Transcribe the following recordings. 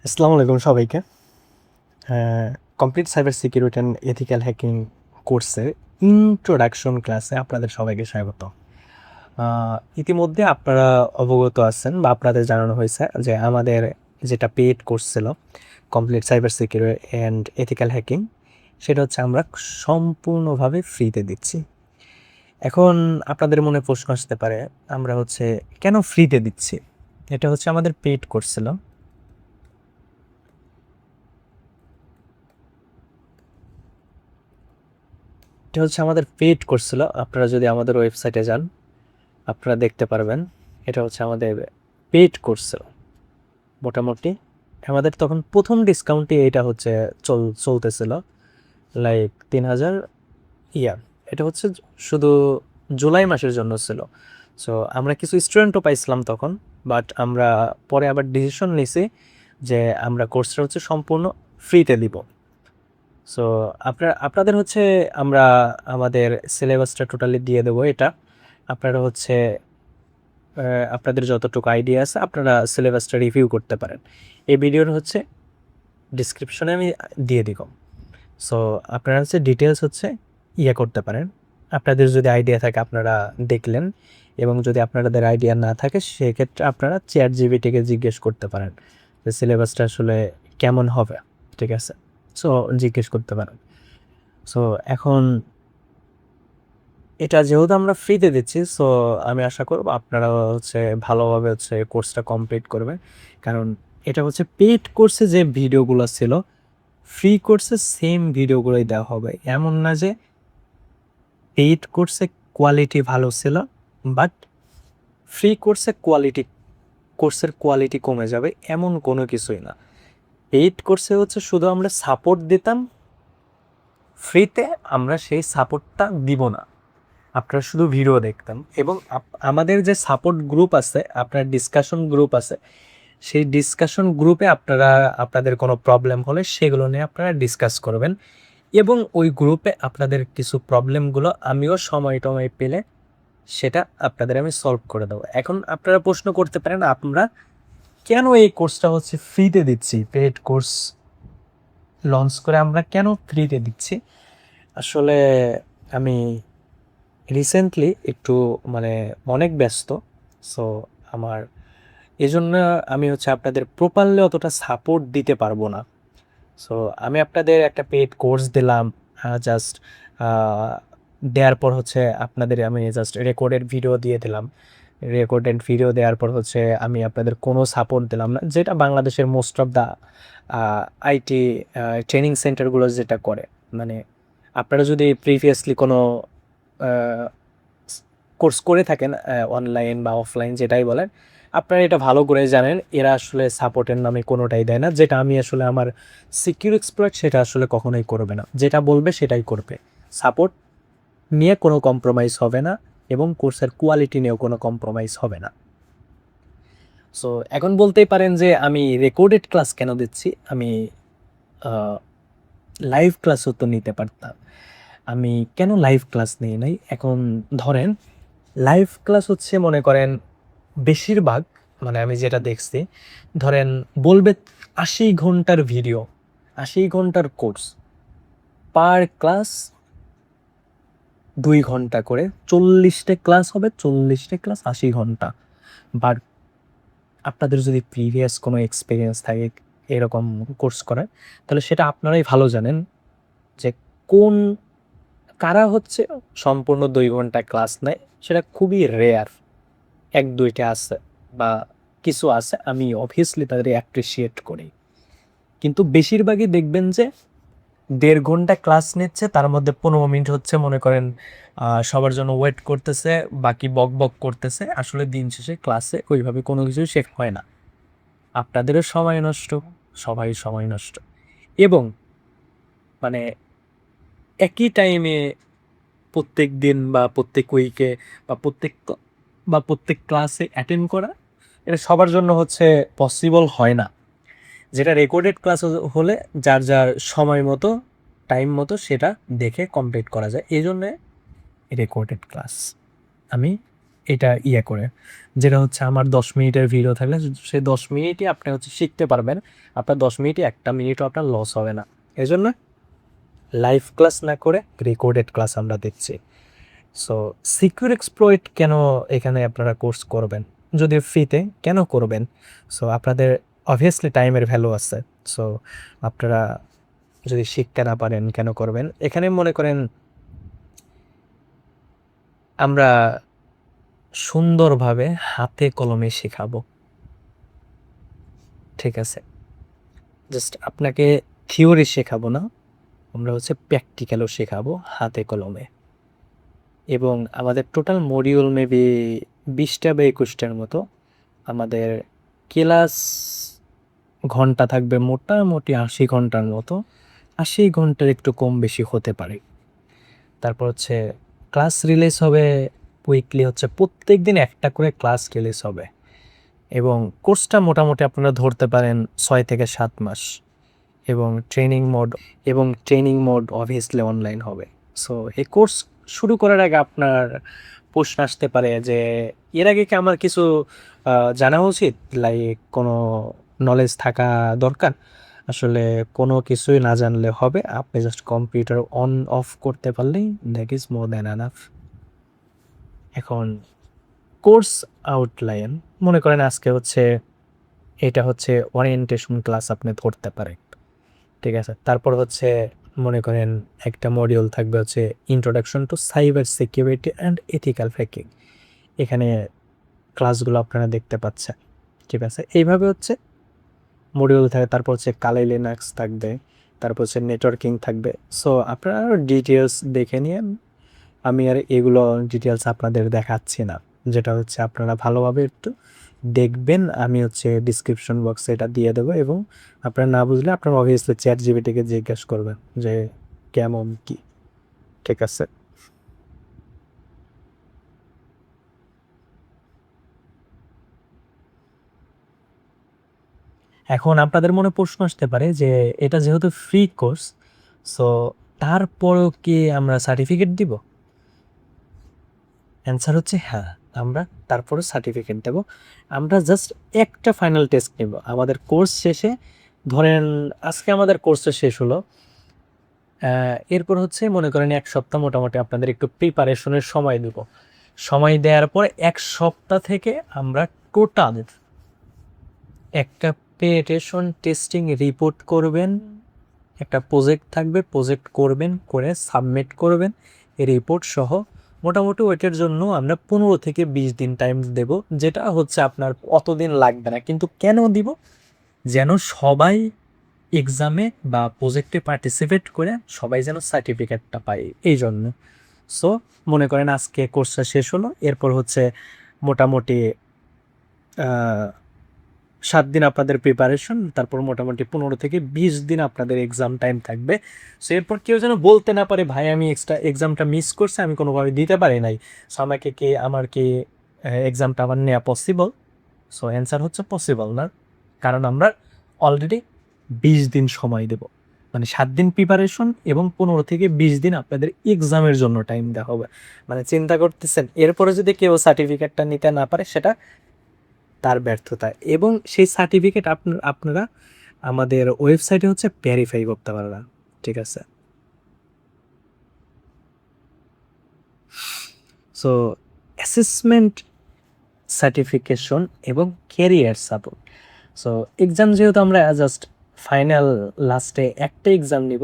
আসসালামু আলাইকুম সবাইকে। Complete cyber security and ethical hacking কোর্সের ইন্ট্রোডাকশন ক্লাসে আপনাদের সবাইকে স্বাগত। ইতিমধ্যে আপনারা অবগত আছেন বা আপনাদের জানানো হয়েছে যে আমাদের যেটা পেইড কোর্স ছিল complete cyber security and ethical hacking, সেটা হচ্ছে আমরা সম্পূর্ণভাবে ফ্রিতে দিচ্ছি। এখন আপনাদের মনে প্রশ্ন আসতে পারে, আমরা হচ্ছে কেন ফ্রিতে দিচ্ছি? এটা হচ্ছে আমাদের পেইড কোর্স ছিল। এটা হচ্ছে আমাদের পেইড কোর্স ছিল। আপনারা যদি আমাদের ওয়েবসাইটে যান, আপনারা দেখতে পারবেন এটা হচ্ছে আমাদের পেইড কোর্স ছিল। মোটামুটি আমাদের তখন প্রথম ডিসকাউন্টে এটা হচ্ছে চলতেছিল লাইক 3000 ইয়ার। এটা হচ্ছে শুধু জুলাই মাসের জন্য ছিল। সো আমরা কিছু স্টুডেন্টও পাইছিলাম তখন, বাট আমরা পরে আবার ডিসিশন নিছি যে আমরা কোর্সটা হচ্ছে সম্পূর্ণ ফ্রিতে দিব। সো আপনাদের হচ্ছে আমরা আমাদের সিলেবাসটা টোটালি দিয়ে দেবো। এটা আপনারা হচ্ছে আপনাদের যতটুকু আইডিয়া আছে আপনারা সিলেবাসটা রিভিউ করতে পারেন। এই ভিডিওর হচ্ছে ডিসক্রিপশনে আমি দিয়ে দিব। সো আপনারা হচ্ছে ডিটেলস হচ্ছে করতে পারেন। আপনাদের যদি আইডিয়া থাকে আপনারা দেখলেন, এবং যদি আপনাদের আইডিয়া না থাকে সেক্ষেত্রে আপনারা চ্যাট জিপিটিকে জিজ্ঞেস করতে পারেন যে সিলেবাসটা আসলে কেমন হবে। ঠিক আছে? সো জিজ্ঞেস করতে পারেন। সো এখন এটা যেহেতু আমরা ফ্রিতে দিচ্ছি, সো আমি আশা করব আপনারা হচ্ছে ভালোভাবে হচ্ছে কোর্সটা কমপ্লিট করবেন। কারণ এটা হচ্ছে পেইড কোর্সে যে ভিডিওগুলো ছিল, ফ্রি কোর্সে সেম ভিডিওগুলোই দেওয়া হবে। এমন না যে পেইড কোর্সে কোয়ালিটি ভালো ছিল, বাট ফ্রি কোর্সের কোয়ালিটি কমে যাবে, এমন কোনো কিছুই না। পেইড কোর্সে হচ্ছে শুধু আমরা সাপোর্ট দিতাম, ফ্রিতে আমরা সেই সাপোর্টটা দিব না। আপনারা শুধু ভিডিও দেখতাম, এবং আমাদের যে সাপোর্ট গ্রুপ আছে, আপনার ডিসকাশন গ্রুপ আছে, সেই ডিসকাশন গ্রুপে আপনারা আপনাদের কোনো প্রবলেম হলে সেগুলো নিয়ে আপনারা ডিসকাস করবেন, এবং ওই গ্রুপে আপনাদের কিছু প্রবলেমগুলো আমিও সময় টময় পেলে সেটা আপনাদের আমি সলভ করে দেবো। এখন আপনারা প্রশ্ন করতে পারেন, আমরা কেন এই কোর্সটা হচ্ছে ফ্রিতে দিচ্ছি? পেড কোর্স লঞ্চ করে আমরা কেন ফ্রিতে দিচ্ছি? আসলে আমি রিসেন্টলি একটু মানে অনেক ব্যস্ত। সো আমার এজন্য আমি হচ্ছে আপনাদের প্রপারলি অতটা সাপোর্ট দিতে পারবো না। সো আমি আপনাদের একটা পেইড কোর্স দিলাম, জাস্ট দেওয়ার পর হচ্ছে আপনাদের আমি জাস্ট রেকর্ডেড ভিডিও দিয়ে দিলাম। রেকর্ডেড ভিডিও দেওয়ার পর হচ্ছে আমি আপনাদের কোনো সাপোর্ট দিলাম না, যেটা বাংলাদেশের most of the IT training সেন্টারগুলো যেটা করে। মানে আপনারা যদি প্রিভিয়াসলি কোনো কোর্স করে থাকেন, অনলাইন বা অফলাইন যেটাই বলেন, আপনারা এটা ভালো করে জানেন এরা আসলে সাপোর্টের নামে কোনোটাই দেয় না। যেটা আমি আসলে আমার সিকিউর এক্সপ্লয়েট সেটা আসলে কখনোই করবে না, যেটা বলবে সেটাই করবে। সাপোর্ট নিয়ে কোনো কম্প্রোমাইজ হবে না, এবং কোর্সের কোয়ালিটি নিয়েও কোনো কম্প্রোমাইজ হবে না। সো এখন বলতেই পারেন যে আমি রেকর্ডেড ক্লাস কেন দিচ্ছি? আমি লাইভ ক্লাসও তো নিতে পারতাম। আমি কেন লাইভ ক্লাস নিই নাই? এখন ধরেন লাইভ ক্লাস হচ্ছে মনে করেন বেশিরভাগ, মানে আমি যেটা দেখছি, ধরেন বলবে ৮০ ঘন্টার ভিডিও, ৮০ ঘন্টার কোর্স, পার ক্লাস ২ ঘন্টা করে ৪০টা ক্লাস হবে, ৪০টা ক্লাস ৮০ ঘন্টা। বাট আপনাদের যদি প্রিভিয়াস কোনো এক্সপেরিয়েন্স থাকে এরকম কোর্স করার, তাহলে সেটা আপনারাই ভালো জানেন যে কোন কারা হচ্ছে সম্পূর্ণ ২ ঘন্টা ক্লাস নেয়। সেটা খুবই রেয়ার, ১-২টা আছে বা কিছু আছে, আমি অবভিয়াসলি তাদের অ্যাপ্রিসিয়েট করি। কিন্তু বেশিরভাগই দেখবেন যে ১.৫ ঘন্টা ক্লাস নিচ্ছে, তার মধ্যে ১৫ মিনিট হচ্ছে মনে করেন সবার জন্য ওয়েট করতেছে, বাকি বকবক করতেছে। আসলে দিন শেষে ক্লাসে ওইভাবে কোনো কিছুই শেখা হয় না। আপনাদেরও সময় নষ্ট, সবারই সময় নষ্ট, এবং মানে একই টাইমে প্রত্যেক দিন বা প্রত্যেক উইকে বা প্রত্যেক ক্লাসে অ্যাটেন্ড করা, এটা সবার জন্য হচ্ছে পসিবল হয় না। যেটা রেকর্ডেড ক্লাস হলে যার যার সময় মতো, টাইম মতো সেটা দেখে কমপ্লিট করা যায়। এই জন্যে রেকর্ডেড ক্লাস আমি এটা ইয়ে করে, যেটা হচ্ছে আমার 10 মিনিটের ভিডিও থাকলে সেই 10 মিনিটই আপনি হচ্ছে শিখতে পারবেন। আপনার 10 মিনিটই একটা মিনিটও আপনার লস হবে না। এই জন্য লাইভ ক্লাস না করে রেকর্ডেড ক্লাস আমরা দিচ্ছি। সো সিকিউর এক্সপ্লয়েট কেন এখানে আপনারা কোর্স করবেন? যদি ফ্রিতে কেন করবেন? সো আপনাদের অবভিয়াসলি টাইমের ভ্যালু আছে। সো আপনারা যদি শিখতে না পারেন কেন করবেন? এখানে মনে করেন আমরা সুন্দরভাবে হাতে কলমে শেখাবো। ঠিক আছে? জাস্ট আপনাকে থিওরি শেখাবো না, আমরা হচ্ছে প্র্যাকটিক্যালও শেখাবো হাতে কলমে। এবং আমাদের টোটাল মডিউল মেবি 20টা বা 21টার মতো। আমাদের ক্লাস ঘন্টা থাকবে মোটামুটি 80 ঘন্টার মতো। 80 ঘন্টার একটু কম বেশি হতে পারে। তারপর হচ্ছে ক্লাস রিলিজ হবে উইকলি, হচ্ছে প্রত্যেক দিন একটা করে ক্লাস রিলিজ হবে। এবং কোর্সটা মোটামুটি আপনারা ধরতে পারেন 6 থেকে 7 মাস। এবং ট্রেনিং মোড অবভিয়াসলি অনলাইন হবে। সো এই কোর্স শুরু করার আগে আপনার প্রশ্ন আসতে পারে যে এর আগে কি আমার কিছু জানা উচিত, লাইক কোনো নলেজ থাকা দরকার? আসলে কোনো কিছুই না জানলে হবে, আপনি জাস্ট কম্পিউটার অন অফ করতে পারলেই that is more than enough. এখন কোর্স আউটলাইন মনে করেন আজকে হচ্ছে এটা হচ্ছে ওরিয়েন্টেশন ক্লাস আপনি ধরতে পারেন। ঠিক আছে, তারপর হচ্ছে মনে করেন একটা মডিউল থাকবে হচ্ছে introduction to cyber security and ethical hacking. এখানে ক্লাসগুলো আপনারা দেখতে পাচ্ছেন। ঠিক আছে, এইভাবে হচ্ছে মডিউল থাকে। তারপর হচ্ছে কালাই লিনাক্স থাকবে, তারপর হচ্ছে নেটওয়ার্কিং থাকবে। সো আপনারা ডিটেলস দেখে নিয়ে, আমি আর এগুলো ডিটেলস আপনাদের দেখাচ্ছি না। যেটা হচ্ছে আপনারা ভালোভাবে একটু দেখবেন, আমি হচ্ছে ডিসক্রিপশন বক্সে এটা দিয়ে দেবো। এবং আপনারা না বুঝলে আপনারা অবভিয়াসলি চ্যাট জিপিটিকে জিজ্ঞেস করবেন যে কেমন কি। ঠিক আছে, এখন আপনাদের মনে প্রশ্ন আসতে পারে যে এটা যেহেতু ফ্রি কোর্স, সো তারপরেও কি আমরা সার্টিফিকেট দিব? অ্যান্সার হচ্ছে হ্যাঁ, আমরা তারপরে সার্টিফিকেট দেব। আমরা জাস্ট একটা ফাইনাল টেস্ট নেব আমাদের কোর্স শেষে। ধরেন আজকে আমাদের কোর্সটা শেষ হলো, এরপর হচ্ছে মনে করেন 1 সপ্তাহ মোটামুটি আপনাদের একটু প্রিপারেশনের সময় দেব। সময় দেওয়ার পর 1 সপ্তাহ থেকে আমরা টোটাল একটা পেটেশন টেস্টিং রিপোর্ট করবেন। একটা প্রজেক্ট থাকবে, প্রজেক্ট করবেন, করে সাবমিট করবেন এই রিপোর্ট সহ। মোটামুটি ওইটার জন্য আমরা 15 থেকে 20 দিন টাইম দেব, যেটা হচ্ছে আপনার অতদিন লাগবে না। কিন্তু কেন দিব? যেন সবাই এক্সামে বা প্রজেক্টে পার্টিসিপেট করে সবাই যেন সার্টিফিকেটটা পায়, এই জন্য। সো মনে করেন আজকে কোর্সটা শেষ হলো, এরপর হচ্ছে মোটামুটি 7 দিন আপনাদের প্রিপারেশন, তারপর মোটামুটি 15 থেকে 20 দিন আপনাদের এক্সাম টাইম থাকবে। সো এরপর কেউ যেন বলতে না পারে ভাই আমি এক্সট্রা এক্সামটা মিস করছি, আমি কোনোভাবে দিতে পারি নাই। সো আমার কি এক্সামটা আমার নেওয়া পসিবল? সো অ্যান্সার হচ্ছে পসিবল না, কারণ আমরা অলরেডি 20 দিন সময় দেব। মানে 7 দিন প্রিপারেশন এবং 15 থেকে 20 দিন আপনাদের এক্সামের জন্য টাইম দেওয়া হবে। মানে চিন্তা করতেছেন, এরপরে যদি কেউ সার্টিফিকেটটা নিতে না পারে সেটা তার ব্যর্থতা। এবং সেই সার্টিফিকেট আপনারা আমাদের ওয়েবসাইটে হচ্ছে ভেরিফাই করতে পারবেন। ঠিক আছে, সো অ্যাসেসমেন্ট, সার্টিফিকেশন এবং ক্যারিয়ার সাপোর্ট। সো এক্সাম যেহেতু আমরা জাস্ট ফাইনাল লাস্টে একটা এক্সাম নিব,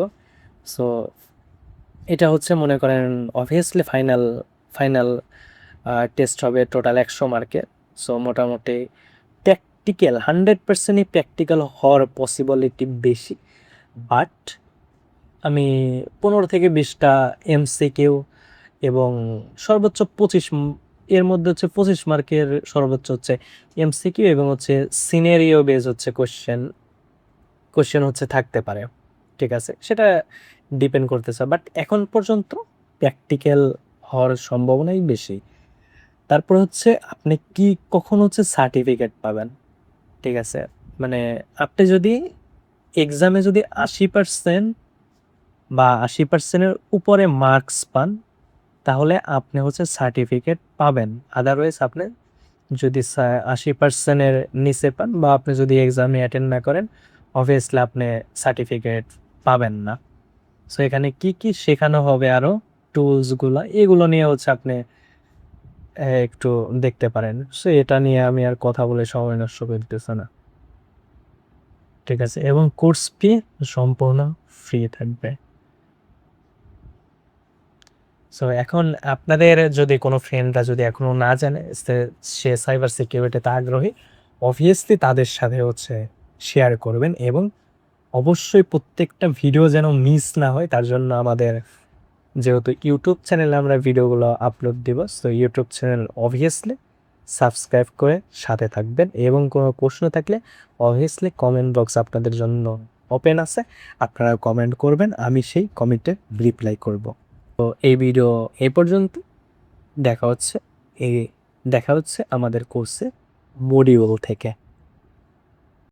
সো এটা হচ্ছে মনে করেন অবভিয়াসলি ফাইনাল ফাইনাল টেস্ট হবে টোটাল 100 মার্কের। সো মোটামুটি প্র্যাকটিক্যাল 100%ই প্র্যাকটিক্যাল হওয়ার পসিবিলিটি বেশি। বাট আমি 15 থেকে 20টা এমসিকিউ এবং সর্বোচ্চ 25 এর মধ্যে হচ্ছে 25 মার্কের সর্বোচ্চ হচ্ছে এমসিকিউ এবং হচ্ছে সিনারিও বেস হচ্ছে কোশ্চেন হচ্ছে থাকতে পারে। ঠিক আছে, সেটা ডিপেন্ড করতেছে, বাট এখন পর্যন্ত প্র্যাকটিক্যাল হওয়ার সম্ভাবনাই বেশি। তারপর হচ্ছে আপনি কি কখন হচ্ছে সার্টিফিকেট পাবেন? ঠিক আছে, মানে আপনি যদি এক্সামে যদি 80% বা 80%-এর উপরে মার্কস পান, তাহলে আপনি হচ্ছে সার্টিফিকেট পাবেন। আদারওয়াইজ আপনি যদি 80%-এর নিচে পান বা আপনি যদি এক্সামে অ্যাটেন্ড না করেন, অবভিয়াসলি আপনি সার্টিফিকেট পাবেন না। সো এখানে কি কি শেখানো হবে আরও টুলসগুলো, এগুলো নিয়ে হচ্ছে আপনি একটু দেখতে পারেন। সো এটা নিয়ে আমি আর কথা বলে সময় নষ্ট করতেছি না, ঠিক আছে? এবং কোর্স ফি সম্পূর্ণ ফ্রি থাকবে। সো এখন আপনাদের যদি কোনো ফ্রেন্ডরা যদি এখনও না জানে সে সাইবার সিকিউরিটিতে আগ্রহী, অবভিয়াসলি তাদের সাথে হচ্ছে শেয়ার করবেন এবং অবশ্যই প্রত্যেকটা ভিডিও যেন মিস না হয় তার জন্য আমাদের যেহেতু ইউটিউব চ্যানেলে আমরা ভিডিওগুলো আপলোড দিব, so YouTube channel obviously subscribe করে সাথে থাকবেন এবং কোনো প্রশ্ন থাকলে অবভিয়াসলি কমেন্ট বক্স আপনাদের জন্য ওপেন আছে, আপনারা কমেন্ট করবেন, আমি সেই কমেন্টে রিপ্লাই করব। তো এই ভিডিও এই পর্যন্ত। দেখা হচ্ছে এই দেখা হচ্ছে আমাদের কোর্সে মডিউল থেকে।